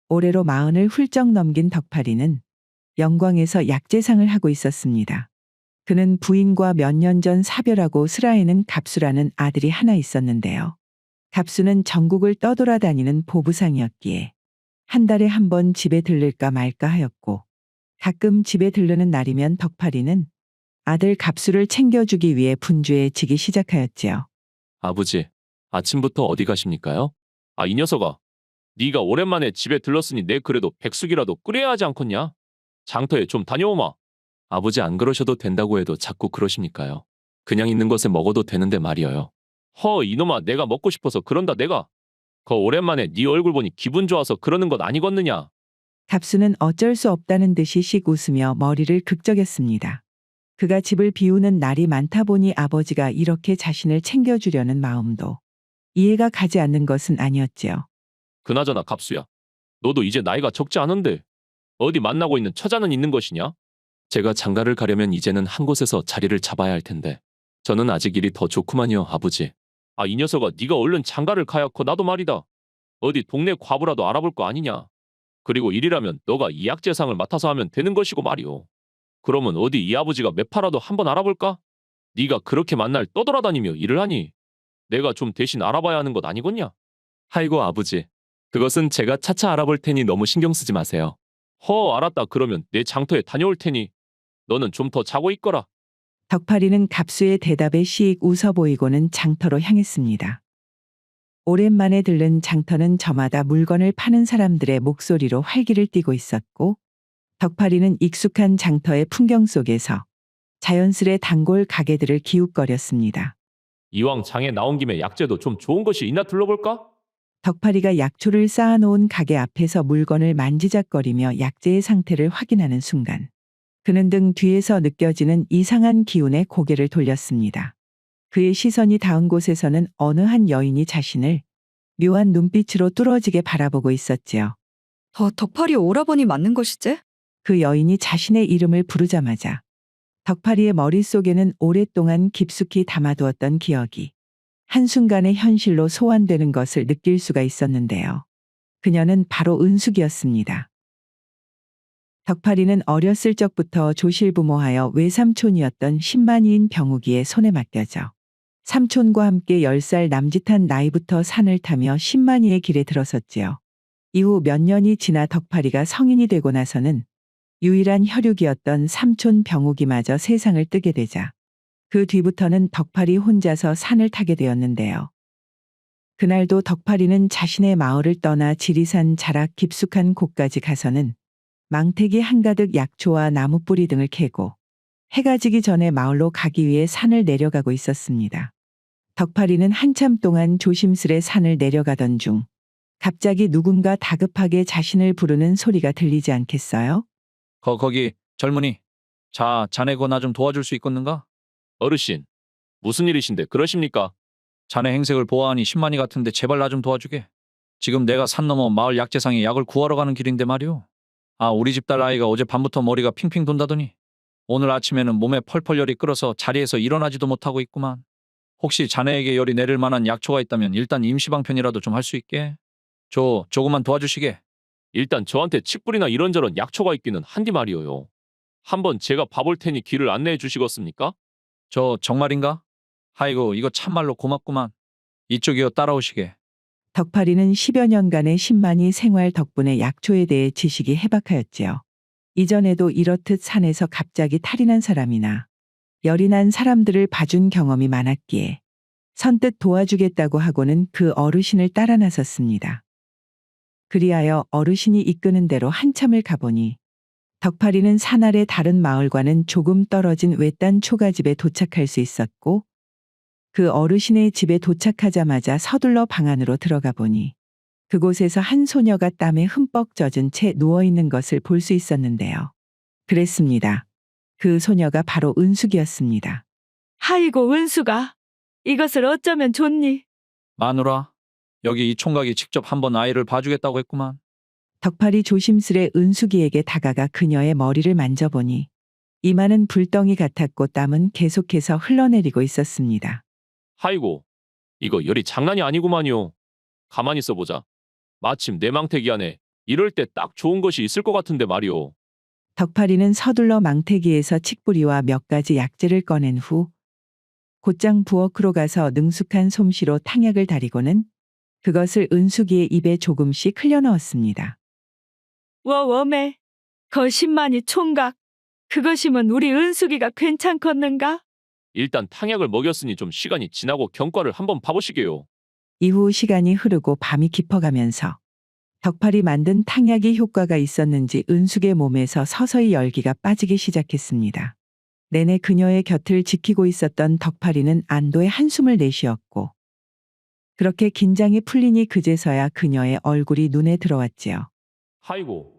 올해로 40을 훌쩍 넘긴 덕팔이는 영광에서 약재상을 하고 있었습니다. 그는 부인과 몇 년 전 사별하고 슬아에는 갑수라는 아들이 하나 있었는데요. 갑수는 전국을 떠돌아다니는 보부상이었기에 한 달에 한 번 집에 들를까 말까 하였고, 가끔 집에 들르는 날이면 덕팔이는 아들 갑수를 챙겨주기 위해 분주해 지기 시작하였지요. 아버지, 아침부터 어디 가십니까요? 이 녀석아. 네가 오랜만에 집에 들렀으니 내 그래도 백숙이라도 끓여야 하지 않겠냐? 장터에 좀 다녀오마. 아버지 안 그러셔도 된다고 해도 자꾸 그러십니까요? 그냥 있는 것에 먹어도 되는데 말이여요. 이놈아 내가 먹고 싶어서 그런다 내가. 오랜만에 네 얼굴 보니 기분 좋아서 그러는 것 아니겠느냐? 갑수는 어쩔 수 없다는 듯이 씩 웃으며 머리를 극적였습니다. 그가 집을 비우는 날이 많다 보니 아버지가 이렇게 자신을 챙겨주려는 마음도 이해가 가지 않는 것은 아니었지요. 그나저나 갑수야. 너도 이제 나이가 적지 않은데 어디 만나고 있는 처자는 있는 것이냐? 제가 장가를 가려면 이제는 한 곳에서 자리를 잡아야 할 텐데 저는 아직 일이 더 좋구만요, 아버지. 이 녀석아 네가 얼른 장가를 가야코 나도 말이다. 어디 동네 과부라도 알아볼 거 아니냐? 그리고 일이라면 너가 이 약재상을 맡아서 하면 되는 것이고 말이오. 그러면 어디 이 아버지가 매파라도 한번 알아볼까? 네가 그렇게 만날 떠돌아다니며 일을 하니 내가 좀 대신 알아봐야 하는 것 아니겠냐? 아이고 아버지, 그것은 제가 차차 알아볼 테니 너무 신경 쓰지 마세요. 알았다. 그러면 내 장터에 다녀올 테니 너는 좀 더 자고 있거라. 덕팔이는 갑수의 대답에 씩 웃어 보이고는 장터로 향했습니다. 오랜만에 들른 장터는 저마다 물건을 파는 사람들의 목소리로 활기를 띠고 있었고, 덕팔이는 익숙한 장터의 풍경 속에서 자연스레 단골 가게들을 기웃거렸습니다. 이왕 장에 나온 김에 약재도 좀 좋은 것이 있나 둘러볼까? 덕팔이가 약초를 쌓아놓은 가게 앞에서 물건을 만지작거리며 약재의 상태를 확인하는 순간, 그는 등 뒤에서 느껴지는 이상한 기운에 고개를 돌렸습니다. 그의 시선이 닿은 곳에서는 어느 한 여인이 자신을 묘한 눈빛으로 뚫어지게 바라보고 있었지요. 덕팔이 오라버니 맞는 것이지? 그 여인이 자신의 이름을 부르자마자 덕팔이의 머릿속에는 오랫동안 깊숙이 담아두었던 기억이 한순간에 현실로 소환되는 것을 느낄 수가 있었는데요. 그녀는 바로 은숙이었습니다. 덕팔이는 어렸을 적부터 조실부모하여 외삼촌이었던 신만이인 병욱이의 손에 맡겨져 삼촌과 함께 10살 남짓한 나이부터 산을 타며 신만이의 길에 들어섰지요. 이후 몇 년이 지나 덕팔이가 성인이 되고 나서는 유일한 혈육이었던 삼촌 병욱이마저 세상을 뜨게 되자 그 뒤부터는 덕팔이 혼자서 산을 타게 되었는데요. 그날도 덕팔이는 자신의 마을을 떠나 지리산 자락 깊숙한 곳까지 가서는 망태기 한가득 약초와 나무뿌리 등을 캐고 해가 지기 전에 마을로 가기 위해 산을 내려가고 있었습니다. 덕팔이는 한참 동안 조심스레 산을 내려가던 중 갑자기 누군가 다급하게 자신을 부르는 소리가 들리지 않겠어요? 거기 젊은이. 자네고 나 좀 도와줄 수 있겠는가? 어르신, 무슨 일이신데 그러십니까? 자네 행색을 보아하니 신만이 같은데 제발 나 좀 도와주게. 지금 내가 산 넘어 마을 약재상에 약을 구하러 가는 길인데 말이오. 우리 집 딸 아이가 어제 밤부터 머리가 핑핑 돈다더니 오늘 아침에는 몸에 펄펄 열이 끓어서 자리에서 일어나지도 못하고 있구만. 혹시 자네에게 열이 내릴 만한 약초가 있다면 일단 임시방편이라도 좀 할 수 있게. 조금만 도와주시게. 일단 저한테 칡불이나 이런저런 약초가 있기는 한디 말이오요. 한번 제가 봐볼 테니 길을 안내해 주시겠습니까? 정말인가? 아이고 이거 참말로 고맙구만. 이쪽이요 따라오시게. 덕팔이는 10여 년간의 신만이 생활 덕분에 약초에 대해 지식이 해박하였지요. 이전에도 이렇듯 산에서 갑자기 탈이 난 사람이나 열이 난 사람들을 봐준 경험이 많았기에 선뜻 도와주겠다고 하고는 그 어르신을 따라 나섰습니다. 그리하여 어르신이 이끄는 대로 한참을 가보니 덕팔이는 산 아래 다른 마을과는 조금 떨어진 외딴 초가집에 도착할 수 있었고, 그 어르신의 집에 도착하자마자 서둘러 방 안으로 들어가 보니 그곳에서 한 소녀가 땀에 흠뻑 젖은 채 누워있는 것을 볼 수 있었는데요. 그랬습니다. 그 소녀가 바로 은숙이었습니다. 아이고 은수가 이것을 어쩌면 좋니? 마누라, 여기 이 총각이 직접 한번 아이를 봐주겠다고 했구만. 덕팔이 조심스레 은숙이에게 다가가 그녀의 머리를 만져보니 이마는 불덩이 같았고 땀은 계속해서 흘러내리고 있었습니다. 아이고, 이거 열이 장난이 아니구만요. 가만히 있어보자. 마침 내 망태기 안에 이럴 때 딱 좋은 것이 있을 것 같은데 말이오. 덕팔이는 서둘러 망태기에서 칡뿌리와 몇 가지 약재를 꺼낸 후 곧장 부엌으로 가서 능숙한 솜씨로 탕약을 다리고는 그것을 은숙이의 입에 조금씩 흘려넣었습니다. 워웜에 거 10만이 총각. 그것이면 우리 은숙이가 괜찮겠는가? 일단 탕약을 먹였으니 좀 시간이 지나고 경과를 한번 봐보시게요. 이후 시간이 흐르고 밤이 깊어가면서 덕팔이 만든 탕약이 효과가 있었는지 은숙의 몸에서 서서히 열기가 빠지기 시작했습니다. 내내 그녀의 곁을 지키고 있었던 덕팔이는 안도의 한숨을 내쉬었고 그렇게 긴장이 풀리니 그제서야 그녀의 얼굴이 눈에 들어왔지요. 하이고,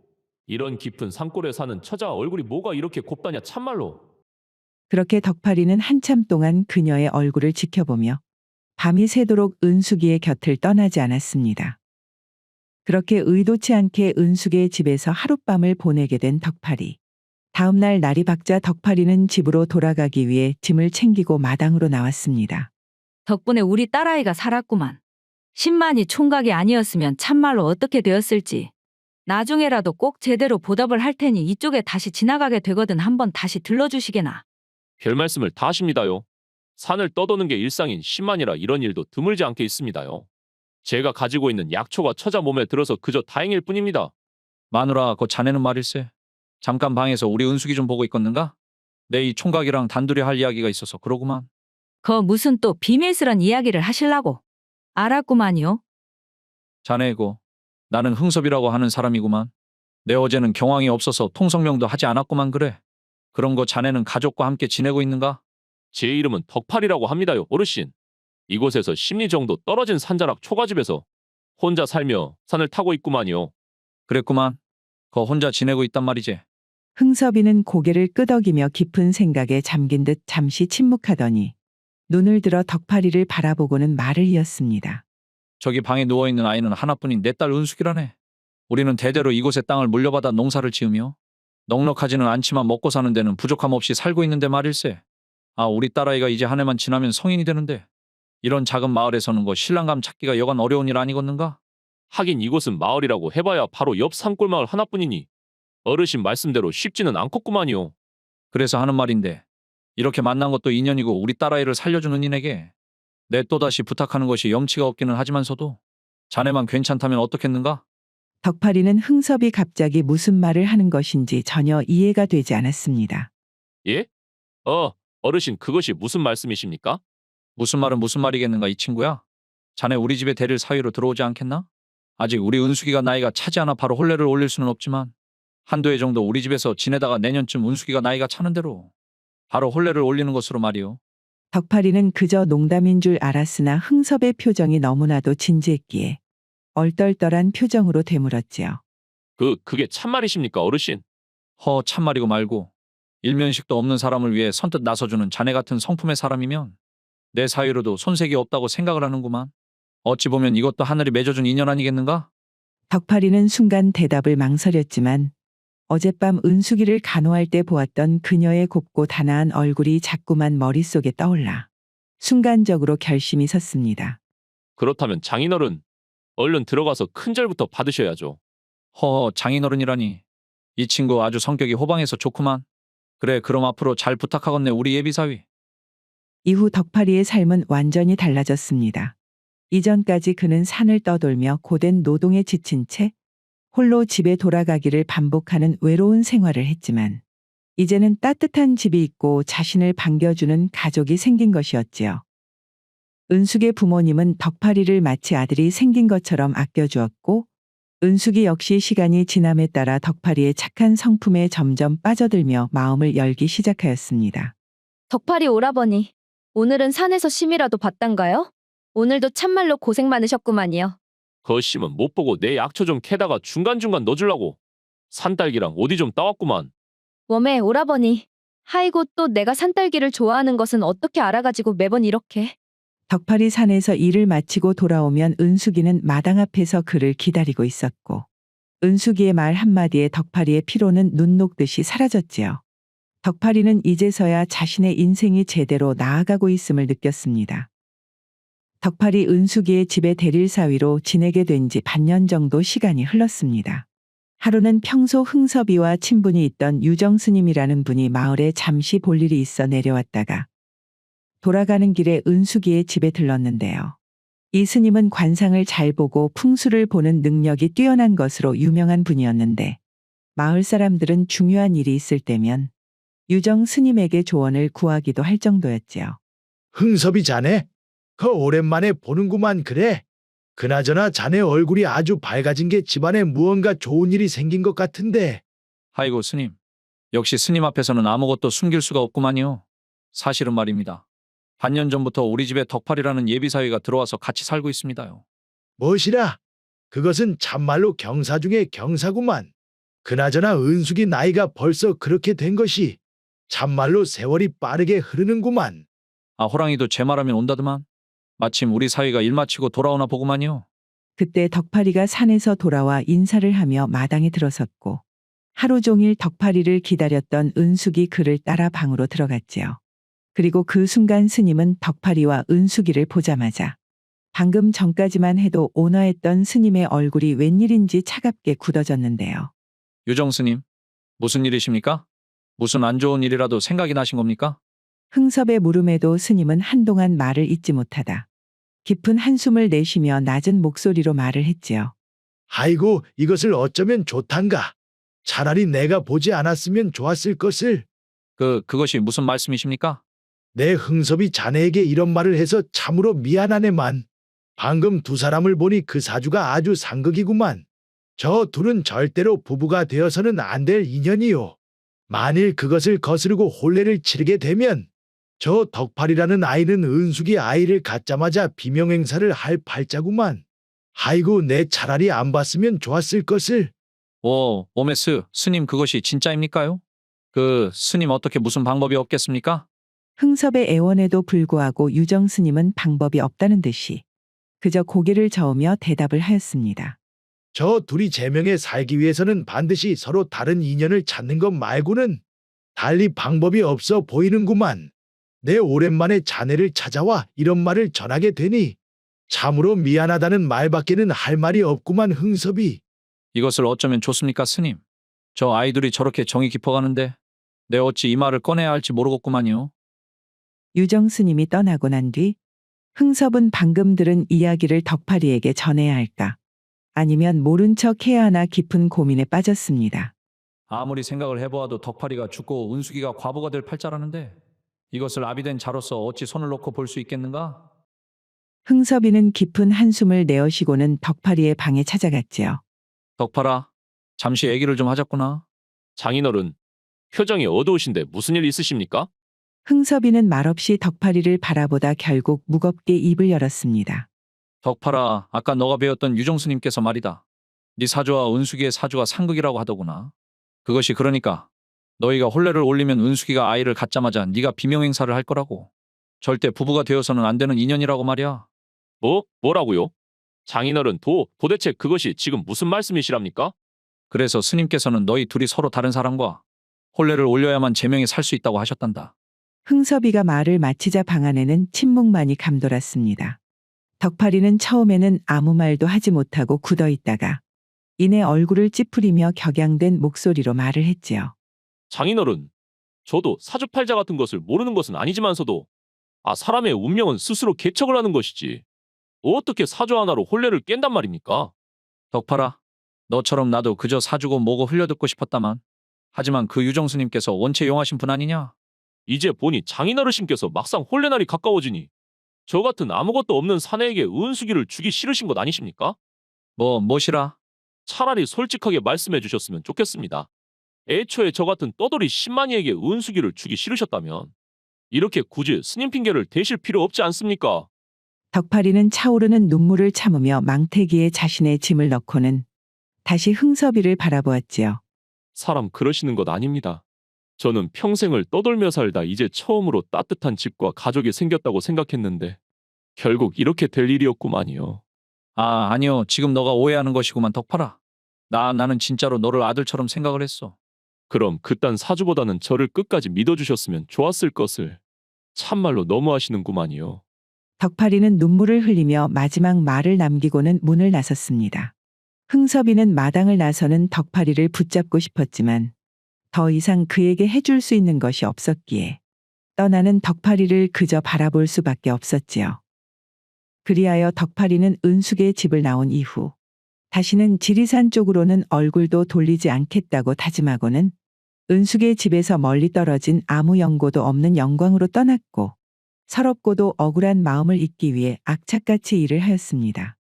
이런 깊은 산골에 사는 처자 얼굴이 뭐가 이렇게 곱다냐 참말로. 그렇게 덕팔이는 한참 동안 그녀의 얼굴을 지켜보며 밤이 새도록 은숙이의 곁을 떠나지 않았습니다. 그렇게 의도치 않게 은숙의 집에서 하룻밤을 보내게 된 덕팔이. 다음 날 날이 밝자 덕팔이는 집으로 돌아가기 위해 짐을 챙기고 마당으로 나왔습니다. 덕분에 우리 딸아이가 살았구만. 10만이 총각이 아니었으면 참말로 어떻게 되었을지. 나중에라도 꼭 제대로 보답을 할 테니 이쪽에 다시 지나가게 되거든 한번 다시 들러주시게나. 별 말씀을 다 하십니다요. 산을 떠도는 게 일상인 10만이라 이런 일도 드물지 않게 있습니다요. 제가 가지고 있는 약초가 처자 몸에 들어서 그저 다행일 뿐입니다. 마누라, 그 자네는 말일세. 잠깐 방에서 우리 은숙이 좀 보고 있겠는가? 내 이 총각이랑 단둘이 할 이야기가 있어서 그러구만. 거 무슨 또 비밀스런 이야기를 하실라고. 알았구만요. 자네고, 나는 흥섭이라고 하는 사람이구만. 내 어제는 경황이 없어서 통성명도 하지 않았구만 그래. 그런 거 자네는 가족과 함께 지내고 있는가? 제 이름은 덕팔이라고 합니다요, 어르신. 이곳에서 10리 정도 떨어진 산자락 초가집에서 혼자 살며 산을 타고 있구만요. 그랬구만. 거 혼자 지내고 있단 말이지. 흥섭이는 고개를 끄덕이며 깊은 생각에 잠긴 듯 잠시 침묵하더니 눈을 들어 덕팔이를 바라보고는 말을 이었습니다. 저기 방에 누워있는 아이는 하나뿐인 내 딸 은숙이라네. 우리는 대대로 이곳의 땅을 물려받아 농사를 지으며 넉넉하지는 않지만 먹고 사는 데는 부족함 없이 살고 있는데 말일세. 아, 우리 딸아이가 이제 한 해만 지나면 성인이 되는데 이런 작은 마을에서는 거 신랑감 찾기가 여간 어려운 일 아니겠는가? 하긴 이곳은 마을이라고 해봐야 바로 옆 산골 마을 하나뿐이니 어르신 말씀대로 쉽지는 않겠구만요. 그래서 하는 말인데 이렇게 만난 것도 인연이고 우리 딸아이를 살려주는 이에게 내 또다시 부탁하는 것이 염치가 없기는 하지만서도 자네만 괜찮다면 어떻겠는가? 덕팔이는 흥섭이 갑자기 무슨 말을 하는 것인지 전혀 이해가 되지 않았습니다. 예? 어르신 그것이 무슨 말씀이십니까? 무슨 말은 무슨 말이겠는가 이 친구야? 자네 우리 집에 데릴 사위로 들어오지 않겠나? 아직 우리 은숙이가 나이가 차지 않아 바로 혼례를 올릴 수는 없지만 한두 해 정도 우리 집에서 지내다가 내년쯤 은숙이가 나이가 차는 대로 바로 혼례를 올리는 것으로 말이오. 덕팔이는 그저 농담인 줄 알았으나 흥섭의 표정이 너무나도 진지했기에 얼떨떨한 표정으로 되물었지요. 그게 참말이십니까, 어르신? 참말이고 말고 일면식도 없는 사람을 위해 선뜻 나서주는 자네 같은 성품의 사람이면 내 사위로도 손색이 없다고 생각을 하는구만. 어찌 보면 이것도 하늘이 맺어준 인연 아니겠는가? 덕팔이는 순간 대답을 망설였지만 어젯밤 은숙이를 간호할 때 보았던 그녀의 곱고 단아한 얼굴이 자꾸만 머릿속에 떠올라 순간적으로 결심이 섰습니다. 그렇다면 장인어른, 얼른 들어가서 큰절부터 받으셔야죠. 장인어른이라니. 이 친구 아주 성격이 호방해서 좋구만. 그래, 그럼 앞으로 잘 부탁하겠네 우리 예비사위. 이후 덕팔이의 삶은 완전히 달라졌습니다. 이전까지 그는 산을 떠돌며 고된 노동에 지친 채 홀로 집에 돌아가기를 반복하는 외로운 생활을 했지만 이제는 따뜻한 집이 있고 자신을 반겨주는 가족이 생긴 것이었지요. 은숙의 부모님은 덕팔이를 마치 아들이 생긴 것처럼 아껴주었고 은숙이 역시 시간이 지남에 따라 덕팔이의 착한 성품에 점점 빠져들며 마음을 열기 시작하였습니다. 덕팔이 오라버니, 오늘은 산에서 심이라도 봤단가요? 오늘도 참말로 고생 많으셨구만요. 거심은 못 보고 내 약초 좀 캐다가 중간중간 넣어주려고 산딸기랑 오디 좀 따왔구만. 웜에 오라버니, 하이고 또 내가 산딸기를 좋아하는 것은 어떻게 알아가지고 매번 이렇게. 덕팔이 산에서 일을 마치고 돌아오면 은숙이는 마당 앞에서 그를 기다리고 있었고 은숙이의 말 한마디에 덕팔이의 피로는 눈 녹듯이 사라졌지요. 덕팔이는 이제서야 자신의 인생이 제대로 나아가고 있음을 느꼈습니다. 덕팔이 은숙이의 집에 대릴사위로 지내게 된 지 반년 정도 시간이 흘렀습니다. 하루는 평소 흥섭이와 친분이 있던 유정 스님이라는 분이 마을에 잠시 볼 일이 있어 내려왔다가 돌아가는 길에 은숙이의 집에 들렀는데요. 이 스님은 관상을 잘 보고 풍수를 보는 능력이 뛰어난 것으로 유명한 분이었는데 마을 사람들은 중요한 일이 있을 때면 유정 스님에게 조언을 구하기도 할 정도였지요. 흥섭이 자네? 오랜만에 보는구만 그래. 그나저나 자네 얼굴이 아주 밝아진 게 집안에 무언가 좋은 일이 생긴 것 같은데. 아이고 스님. 역시 스님 앞에서는 아무것도 숨길 수가 없구만요. 사실은 말입니다. 반년 전부터 우리 집에 덕팔이라는 예비사위가 들어와서 같이 살고 있습니다요. 무엇이라? 그것은 참말로 경사 중에 경사구만. 그나저나 은숙이 나이가 벌써 그렇게 된 것이 참말로 세월이 빠르게 흐르는구만. 아 호랑이도 제 말하면 온다더만. 마침 우리 사위가 일 마치고 돌아오나 보구만요. 그때 덕파리가 산에서 돌아와 인사를 하며 마당에 들어섰고 하루 종일 덕파리를 기다렸던 은숙이 그를 따라 방으로 들어갔지요. 그리고 그 순간 스님은 덕파리와 은숙이를 보자마자 방금 전까지만 해도 온화했던 스님의 얼굴이 웬일인지 차갑게 굳어졌는데요. 유정 스님. 무슨 일이십니까? 무슨 안 좋은 일이라도 생각이 나신 겁니까? 흥섭의 물음에도 스님은 한동안 말을 잇지 못하다 깊은 한숨을 내쉬며 낮은 목소리로 말을 했지요. 아이고 이것을 어쩌면 좋단가. 차라리 내가 보지 않았으면 좋았을 것을. 그것이 무슨 말씀이십니까? 내 흥섭이 자네에게 이런 말을 해서 참으로 미안하네만. 방금 두 사람을 보니 그 사주가 아주 상극이구만. 저 둘은 절대로 부부가 되어서는 안 될 인연이요. 만일 그것을 거스르고 혼례를 치르게 되면 저 덕팔이라는 아이는 은숙이 아이를 갖자마자 비명행사를 할 팔자구만. 아이고 내 차라리 안 봤으면 좋았을 것을. 오메스, 스님 그것이 진짜입니까요? 스님 어떻게 무슨 방법이 없겠습니까? 흥섭의 애원에도 불구하고 유정 스님은 방법이 없다는 듯이 그저 고개를 저으며 대답을 하였습니다. 저 둘이 제명에 살기 위해서는 반드시 서로 다른 인연을 찾는 것 말고는 달리 방법이 없어 보이는구만. 내 오랜만에 자네를 찾아와 이런 말을 전하게 되니 참으로 미안하다는 말밖에는 할 말이 없구만 흥섭이. 이것을 어쩌면 좋습니까 스님? 저 아이들이 저렇게 정이 깊어가는데 내 어찌 이 말을 꺼내야 할지 모르겠구만요. 유정 스님이 떠나고 난 뒤 흥섭은 방금 들은 이야기를 덕파리에게 전해야 할까 아니면 모른 척 해야 하나 깊은 고민에 빠졌습니다. 아무리 생각을 해보아도 덕팔이가 죽고 은숙이가 과부가 될 팔자라는데 이것을 아비된 자로서 어찌 손을 놓고 볼 수 있겠는가? 흥섭이는 깊은 한숨을 내어쉬고는 덕파리의 방에 찾아갔지요. 덕팔아, 잠시 얘기를 좀 하자꾸나. 장인어른, 표정이 어두우신데 무슨 일 있으십니까? 흥섭이는 말없이 덕파리를 바라보다 결국 무겁게 입을 열었습니다. 덕팔아, 아까 너가 배웠던 유정스님께서 말이다. 네 사주와 은숙이의 사주가 상극이라고 하더구나. 그것이 그러니까 너희가 혼례를 올리면 은숙이가 아이를 갖자마자 네가 비명행사를 할 거라고. 절대 부부가 되어서는 안 되는 인연이라고 말이야. 뭐라고요? 장인어른, 도대체 그것이 지금 무슨 말씀이시랍니까? 그래서 스님께서는 너희 둘이 서로 다른 사람과 혼례를 올려야만 제명에 살 수 있다고 하셨단다. 흥섭이가 말을 마치자 방 안에는 침묵만이 감돌았습니다. 덕파리는 처음에는 아무 말도 하지 못하고 굳어있다가 이내 얼굴을 찌푸리며 격양된 목소리로 말을 했지요. 장인어른, 저도 사주팔자 같은 것을 모르는 것은 아니지만서도 사람의 운명은 스스로 개척을 하는 것이지. 어떻게 사주 하나로 혼례를 깬단 말입니까? 덕팔아, 너처럼 나도 그저 사주고 뭐고 흘려듣고 싶었다만 하지만 그 유정스님께서 원체 용하신 분 아니냐? 이제 보니 장인어르신께서 막상 혼례날이 가까워지니 저 같은 아무것도 없는 사내에게 은숙이를 주기 싫으신 것 아니십니까? 뭐시라? 차라리 솔직하게 말씀해 주셨으면 좋겠습니다. 애초에 저 같은 떠돌이 신만이에게 은숙이를 주기 싫으셨다면 이렇게 굳이 스님 핑계를 대실 필요 없지 않습니까? 덕파리는 차오르는 눈물을 참으며 망태기에 자신의 짐을 넣고는 다시 흥섭이를 바라보았지요. 사람 그러시는 것 아닙니다. 저는 평생을 떠돌며 살다 이제 처음으로 따뜻한 집과 가족이 생겼다고 생각했는데 결국 이렇게 될 일이었구만요. 아니요. 지금 너가 오해하는 것이구만 덕팔아. 나는 진짜로 너를 아들처럼 생각을 했어. 그럼 그딴 사주보다는 저를 끝까지 믿어주셨으면 좋았을 것을. 참말로 너무하시는구만요. 덕파리는 눈물을 흘리며 마지막 말을 남기고는 문을 나섰습니다. 흥섭이는 마당을 나서는 덕파리를 붙잡고 싶었지만 더 이상 그에게 해줄 수 있는 것이 없었기에 떠나는 덕파리를 그저 바라볼 수밖에 없었지요. 그리하여 덕파리는 은숙의 집을 나온 이후 다시는 지리산 쪽으로는 얼굴도 돌리지 않겠다고 다짐하고는 은숙의 집에서 멀리 떨어진 아무 연고도 없는 영광으로 떠났고 서럽고도 억울한 마음을 잊기 위해 악착같이 일을 하였습니다.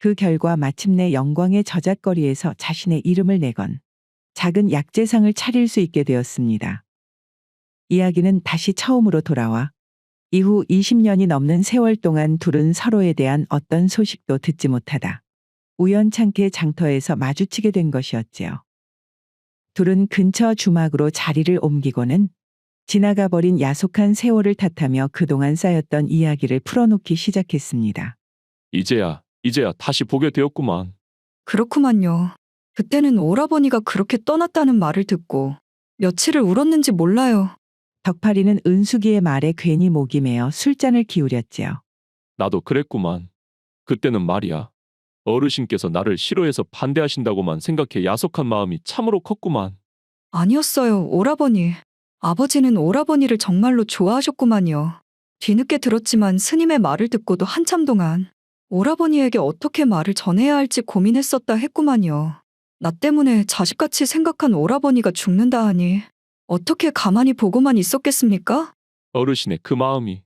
그 결과 마침내 영광의 저잣거리에서 자신의 이름을 내건 작은 약재상을 차릴 수 있게 되었습니다. 이야기는 다시 처음으로 돌아와 이후 20년이 넘는 세월 동안 둘은 서로에 대한 어떤 소식도 듣지 못하다 우연찮게 장터에서 마주치게 된 것이었지요. 둘은 근처 주막으로 자리를 옮기고는 지나가 버린 야속한 세월을 탓하며 그동안 쌓였던 이야기를 풀어놓기 시작했습니다. 이제야 다시 보게 되었구만. 그렇구만요. 그때는 오라버니가 그렇게 떠났다는 말을 듣고 며칠을 울었는지 몰라요. 덕파리는 은숙이의 말에 괜히 목이 메어 술잔을 기울였지요. 나도 그랬구만. 그때는 말이야. 어르신께서 나를 싫어해서 반대하신다고만 생각해 야속한 마음이 참으로 컸구만. 아니었어요, 오라버니. 아버지는 오라버니를 정말로 좋아하셨구만요. 뒤늦게 들었지만 스님의 말을 듣고도 한참 동안 오라버니에게 어떻게 말을 전해야 할지 고민했었다 했구만요. 나 때문에 자식같이 생각한 오라버니가 죽는다 하니 어떻게 가만히 보고만 있었겠습니까? 어르신의 그 마음이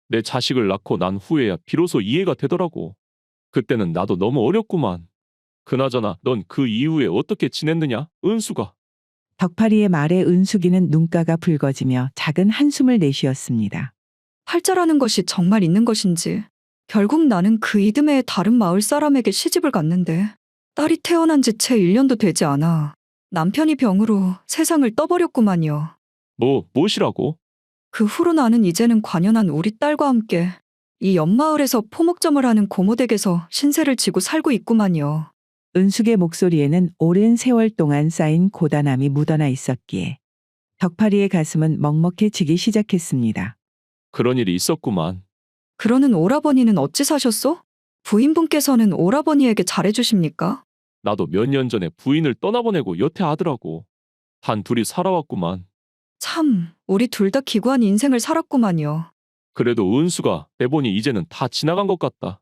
내 자식을 낳고 난 후에야 비로소 이해가 되더라고. 그때는 나도 너무 어렸구만. 그나저나 넌 그 이후에 어떻게 지냈느냐, 은수가? 덕파리의 말에 은숙이는 눈가가 붉어지며 작은 한숨을 내쉬었습니다. 팔자라는 것이 정말 있는 것인지 결국 나는 그 이듬해에 다른 마을 사람에게 시집을 갔는데 딸이 태어난 지 채 1년도 되지 않아 남편이 병으로 세상을 떠버렸구만요. 무엇이라고? 그 후로 나는 이제는 관연한 우리 딸과 함께 이 옆마을에서 포목점을 하는 고모댁에서 신세를 지고 살고 있구만요. 은숙의 목소리에는 오랜 세월 동안 쌓인 고단함이 묻어나 있었기에 덕파리의 가슴은 먹먹해지기 시작했습니다. 그런 일이 있었구만. 그러는 오라버니는 어찌 사셨소? 부인분께서는 오라버니에게 잘해주십니까? 나도 몇 년 전에 부인을 떠나보내고 여태 아들하고 단 둘이 살아왔구만. 참, 우리 둘 다 기구한 인생을 살았구만요. 그래도 은수가 내보니 이제는 다 지나간 것 같다.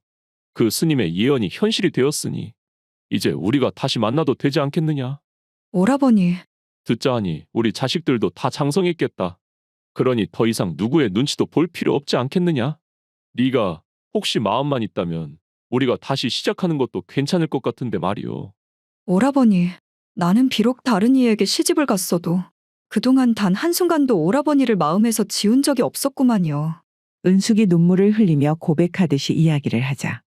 그 스님의 예언이 현실이 되었으니 이제 우리가 다시 만나도 되지 않겠느냐? 오라버니, 듣자 하니 우리 자식들도 다 장성했겠다. 그러니 더 이상 누구의 눈치도 볼 필요 없지 않겠느냐? 네가 혹시 마음만 있다면 우리가 다시 시작하는 것도 괜찮을 것 같은데 말이오. 오라버니, 나는 비록 다른 이에게 시집을 갔어도 그동안 단 한순간도 오라버니를 마음에서 지운 적이 없었구만요. 은숙이 눈물을 흘리며 고백하듯이 이야기를 하자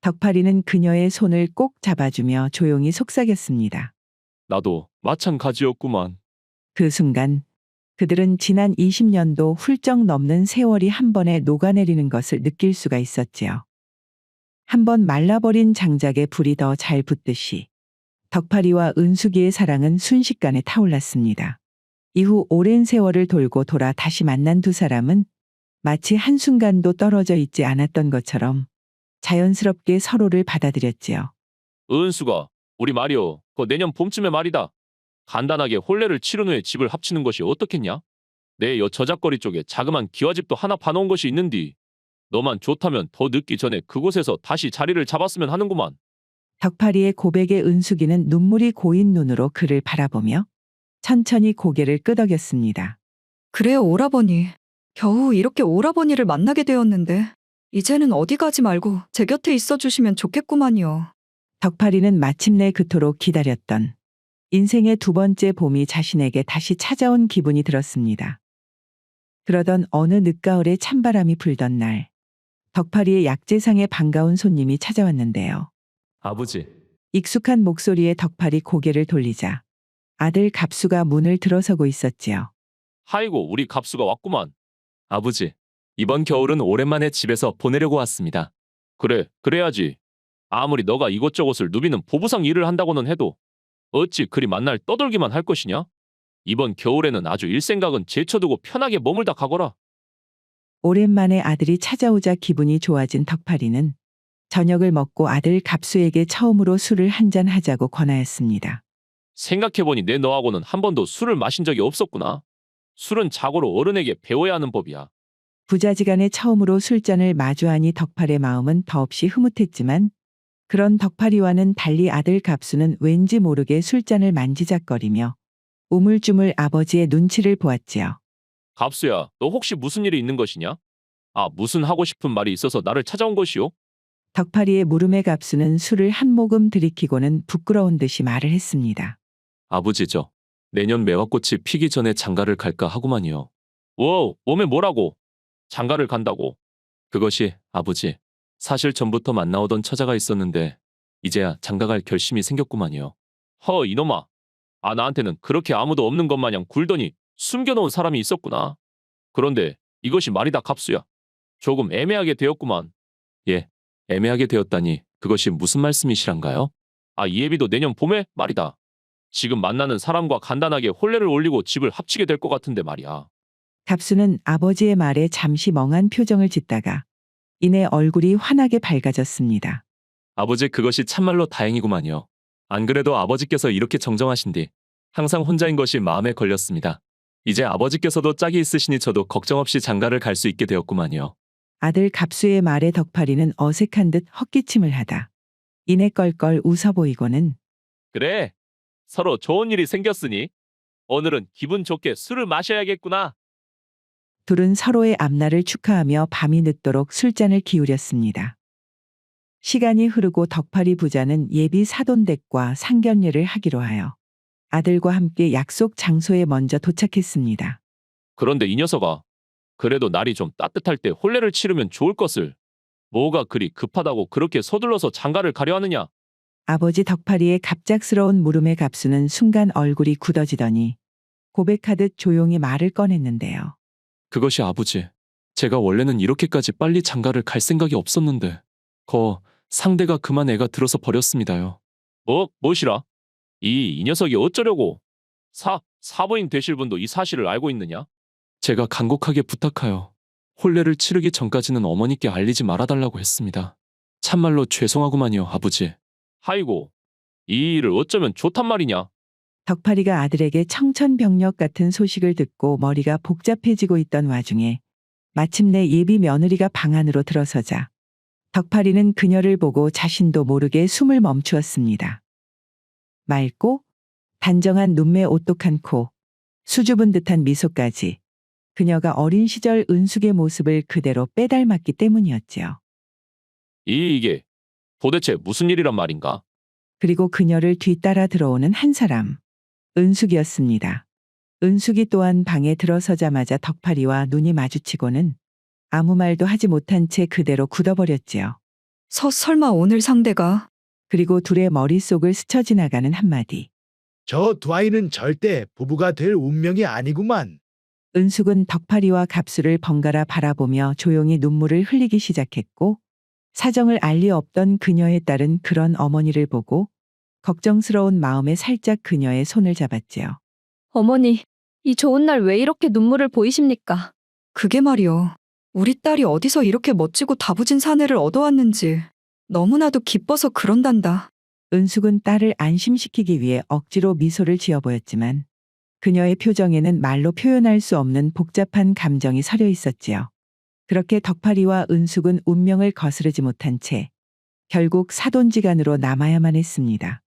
덕파리는 그녀의 손을 꼭 잡아주며 조용히 속삭였습니다. 나도 마찬가지였구만. 그 순간 그들은 지난 20년도 훌쩍 넘는 세월이 한 번에 녹아내리는 것을 느낄 수가 있었지요. 한 번 말라버린 장작에 불이 더 잘 붙듯이 덕파리와 은숙이의 사랑은 순식간에 타올랐습니다. 이후 오랜 세월을 돌고 돌아 다시 만난 두 사람은 마치 한순간도 떨어져 있지 않았던 것처럼 자연스럽게 서로를 받아들였지요. 은수가 우리 말이오. 그 내년 봄쯤에 말이다. 간단하게 혼례를 치른 후에 집을 합치는 것이 어떻겠냐? 내 여 저작거리 쪽에 자그만 기와집도 하나 봐놓은 것이 있는디. 너만 좋다면 더 늦기 전에 그곳에서 다시 자리를 잡았으면 하는구만. 덕파리의 고백에 은숙이는 눈물이 고인 눈으로 그를 바라보며 천천히 고개를 끄덕였습니다. 그래요, 오라버니. 겨우 이렇게 오라버니를 만나게 되었는데 이제는 어디 가지 말고 제 곁에 있어 주시면 좋겠구만요. 덕파리는 마침내 그토록 기다렸던 인생의 두 번째 봄이 자신에게 다시 찾아온 기분이 들었습니다. 그러던 어느 늦가을에 찬바람이 불던 날, 덕파리의 약재상에 반가운 손님이 찾아왔는데요. 아버지. 익숙한 목소리에 덕파리 고개를 돌리자 아들 갑수가 문을 들어서고 있었지요. 하이고 우리 갑수가 왔구만. 아버지. 이번 겨울은 오랜만에 집에서 보내려고 왔습니다. 그래, 그래야지. 아무리 너가 이곳저곳을 누비는 보부상 일을 한다고는 해도 어찌 그리 만날 떠돌기만 할 것이냐? 이번 겨울에는 아주 일생각은 제쳐두고 편하게 머물다 가거라. 오랜만에 아들이 찾아오자 기분이 좋아진 덕파리는 저녁을 먹고 아들 갑수에게 처음으로 술을 한잔 하자고 권하였습니다. 생각해보니 내 너하고는 한 번도 술을 마신 적이 없었구나. 술은 자고로 어른에게 배워야 하는 법이야. 부자지간에 처음으로 술잔을 마주하니 덕팔의 마음은 더없이 흐뭇했지만 그런 덕팔이와는 달리 아들 갑수는 왠지 모르게 술잔을 만지작거리며 우물쭈물 아버지의 눈치를 보았지요. 갑수야, 너 혹시 무슨 일이 있는 것이냐? 아, 무슨 하고 싶은 말이 있어서 나를 찾아온 것이오? 덕팔이의 물음에 갑수는 술을 한 모금 들이키고는 부끄러운 듯이 말을 했습니다. 아버지죠. 내년 매화꽃이 피기 전에 장가를 갈까 하구만요. 워, 몸에 뭐라고? 장가를 간다고. 그것이 아버지. 사실 전부터 만나오던 처자가 있었는데 이제야 장가갈 결심이 생겼구만요. 허, 이놈아. 아, 나한테는 그렇게 아무도 없는 것 마냥 굴더니 숨겨놓은 사람이 있었구나. 그런데 이것이 말이다, 갑수야. 조금 애매하게 되었구만. 예, 애매하게 되었다니 그것이 무슨 말씀이시란가요? 아, 이 애비도 내년 봄에 말이다. 지금 만나는 사람과 간단하게 혼례를 올리고 집을 합치게 될 것 같은데 말이야. 갑수는 아버지의 말에 잠시 멍한 표정을 짓다가 이내 얼굴이 환하게 밝아졌습니다. 아버지, 그것이 참말로 다행이구만요. 안 그래도 아버지께서 이렇게 정정하신디 항상 혼자인 것이 마음에 걸렸습니다. 이제 아버지께서도 짝이 있으시니 저도 걱정 없이 장가를 갈 수 있게 되었구만요. 아들 갑수의 말에 덕팔이는 어색한 듯 헛기침을 하다 이내 껄껄 웃어 보이고는 그래, 서로 좋은 일이 생겼으니 오늘은 기분 좋게 술을 마셔야겠구나. 둘은 서로의 앞날을 축하하며 밤이 늦도록 술잔을 기울였습니다. 시간이 흐르고 덕팔이 부자는 예비 사돈댁과 상견례를 하기로 하여 아들과 함께 약속 장소에 먼저 도착했습니다. 그런데 이 녀석아, 그래도 날이 좀 따뜻할 때 혼례를 치르면 좋을 것을. 뭐가 그리 급하다고 그렇게 서둘러서 장가를 가려 하느냐? 아버지 덕팔이의 갑작스러운 물음에 갑수는 순간 얼굴이 굳어지더니 고백하듯 조용히 말을 꺼냈는데요. 그것이 아버지. 제가 원래는 이렇게까지 빨리 장가를 갈 생각이 없었는데 상대가 그만 애가 들어서 버렸습니다요. 무엇이라? 이 녀석이 어쩌려고? 사부인 되실 분도 이 사실을 알고 있느냐? 제가 간곡하게 부탁하여 혼례를 치르기 전까지는 어머니께 알리지 말아달라고 했습니다. 참말로 죄송하구만요, 아버지. 아이고, 이 일을 어쩌면 좋단 말이냐? 덕팔이가 아들에게 청천벽력 같은 소식을 듣고 머리가 복잡해지고 있던 와중에 마침내 예비 며느리가 방 안으로 들어서자 덕팔이는 그녀를 보고 자신도 모르게 숨을 멈추었습니다. 맑고 단정한 눈매 오똑한 코, 수줍은 듯한 미소까지 그녀가 어린 시절 은숙의 모습을 그대로 빼닮았기 때문이었지요. 이게 도대체 무슨 일이란 말인가? 그리고 그녀를 뒤따라 들어오는 한 사람, 은숙이었습니다. 은숙이 또한 방에 들어서자마자 덕팔이와 눈이 마주치고는 아무 말도 하지 못한 채 그대로 굳어버렸지요. 설마 오늘 상대가? 그리고 둘의 머릿속을 스쳐 지나가는 한마디. 저 두 아이는 절대 부부가 될 운명이 아니구만. 은숙은 덕팔이와 갑수를 번갈아 바라보며 조용히 눈물을 흘리기 시작했고 사정을 알 리 없던 그녀의 딸은 그런 어머니를 보고 걱정스러운 마음에 살짝 그녀의 손을 잡았지요. 어머니, 이 좋은 날 왜 이렇게 눈물을 보이십니까? 그게 말이요. 우리 딸이 어디서 이렇게 멋지고 다부진 사내를 얻어왔는지 너무나도 기뻐서 그런단다. 은숙은 딸을 안심시키기 위해 억지로 미소를 지어 보였지만 그녀의 표정에는 말로 표현할 수 없는 복잡한 감정이 서려 있었지요. 그렇게 덕팔이와 은숙은 운명을 거스르지 못한 채 결국 사돈지간으로 남아야만 했습니다.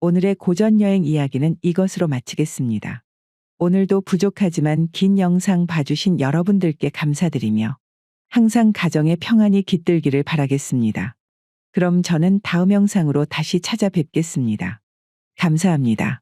오늘의 고전여행 이야기는 이것으로 마치겠습니다. 오늘도 부족하지만 긴 영상 봐주신 여러분들께 감사드리며 항상 가정의 평안이 깃들기를 바라겠습니다. 그럼 저는 다음 영상으로 다시 찾아뵙겠습니다. 감사합니다.